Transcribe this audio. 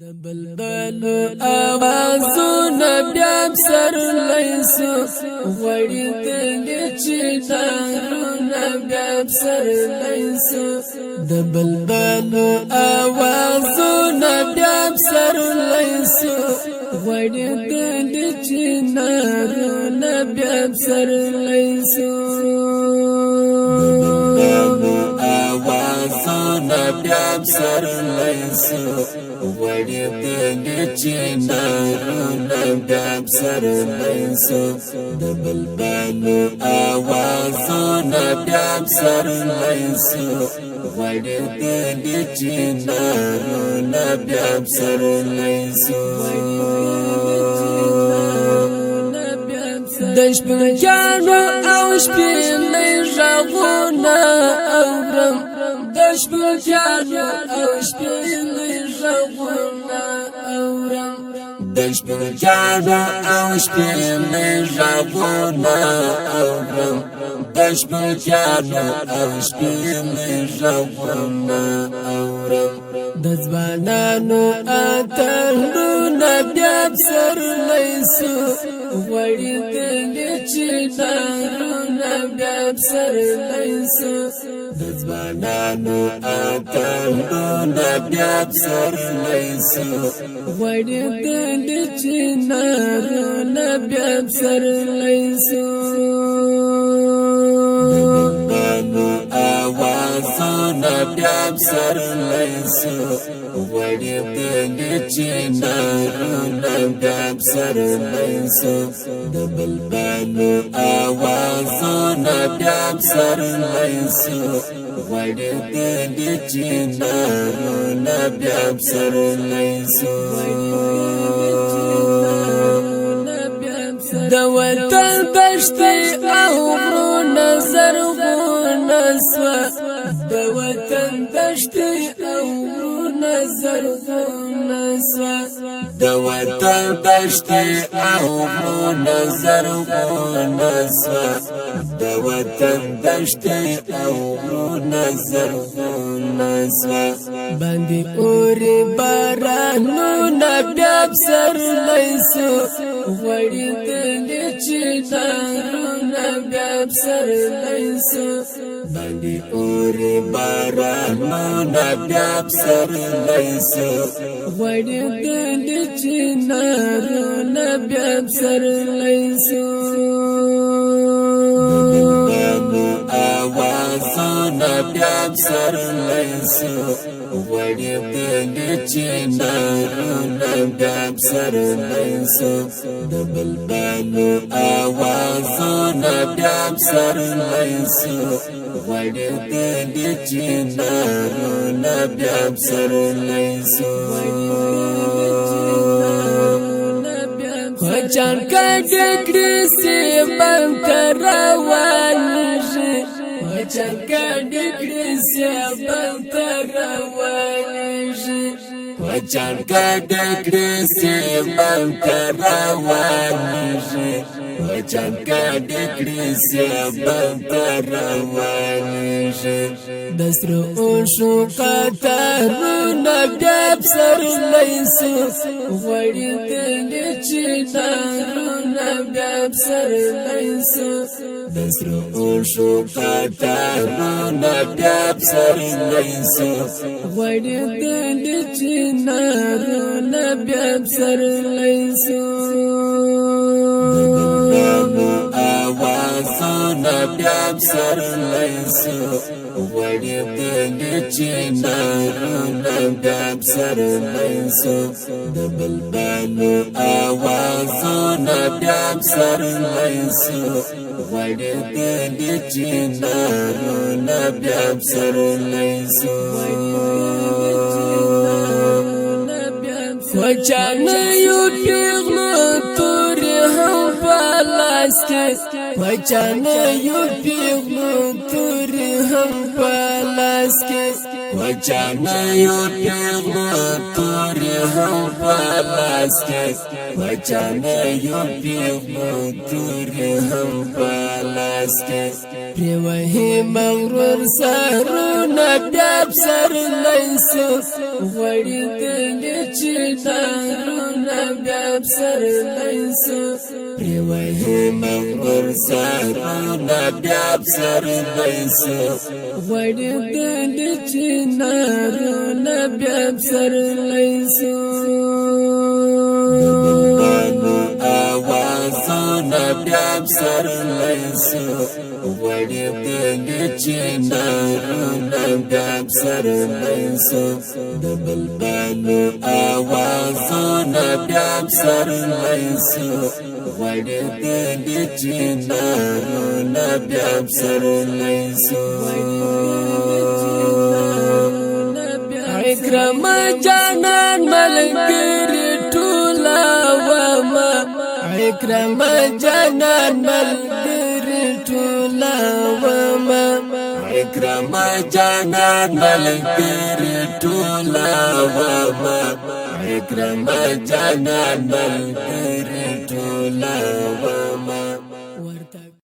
د بلبلو آوازونه بیا سر لیسو غوړي دلې چې دارونه بیا سر لیسو د بلبلو آوازونه بیا سر لیسو غوړي دلې چې دارونه بیا سر لیسو Nabiyam sar laisu, wadi dili chinaru. Nabiyam sar laisu, double balu awazu. Nabiyam sar laisu, wadi dili chinaru. Nabiyam sar laisu. Dash pujanu aush pili jaguna auram. Dash pujanu aush pili jaguna auram. Dash pujanu aush pili jaguna auram. Dash pujanu aush pili jaguna auram. Dazbananu atarnu nabiyam sar laisu. Wadi dili chinaru nabiyam sar laisu. Dazbananu atarnu nabiyam sar laisu. Wadi dili chinaru nabiyam sar laisu. Nabiyam sar laisu, wadi dili chinaru. Nabiyam sar laisu, double balu awazu. Nabiyam sar laisu, wadi dili chinaru. Nabiyam sar laisu. Dawatan bashti ahru nazar gunaswa. Dawatan bashti ahru nazar gunaswa. Dawatan bashti ahru nazar gunaswa. Dawatan bashti ahru nazar gunaswa. Bandi uri baranu nabiyam sar laisu. Wadi dili chinaru nabiyam sar laisu. Bandi uri baranu nabiyam sar laisu. Wadi dili chinaru nabiyam sar laisu. Nabiyam sar laisu, wadi dili chinaru. Nabiyam sar laisu, double balu awazu. Nabiyam sar laisu, wadi dili chinaru. Nabiyam sar laisu. Khachan ka dikri se bantarawanishi. Khachan ka dikri se bantarawanishi. Khachan ka dikri se bantarawanishi. Khachan ka dikri se bantarawanishi. Dasru ushu qataru nabiyam sar laisu. Wadi dili chinaru nabiyam sar laisu. Dasru ushu qataru nabiyam sar laisu. Wadi dili chinaru nabiyam sar laisu. Nabiyam sar laisu, wadi dili chinaru. Nabiyam sar laisu, double balu awazu. Nabiyam sar laisu, wadi dili chinaru. Nabiyam sar laisu. Khachana yu piglu turi ham palaske. Khachana yu piglu turi ham palaske. Khachana yu piglu turi ham palaske. Khachana yu piglu turi ham palaske. Priwahi maghrur saruna dab sar laisu. Wadi dili نارونه بیا بسر لیسو پریوهی مغبر سارونه بیا بسر لیسو غوړي دلی چې نارونه بیا بسر لیسو بیا بسر لیسو غوړي دلی چې نارونه بیا بسر لیسو د بلبلو آوازونه بیا بسر لیسو غوړي دلی چې نارونه بیا بسر لیسو اکرم جانان ملګری ټولا وما اکرم جانان ملګری ټولا وما اکرم جانان ملګری ټولا وما اکرم جانان ملګری ټولا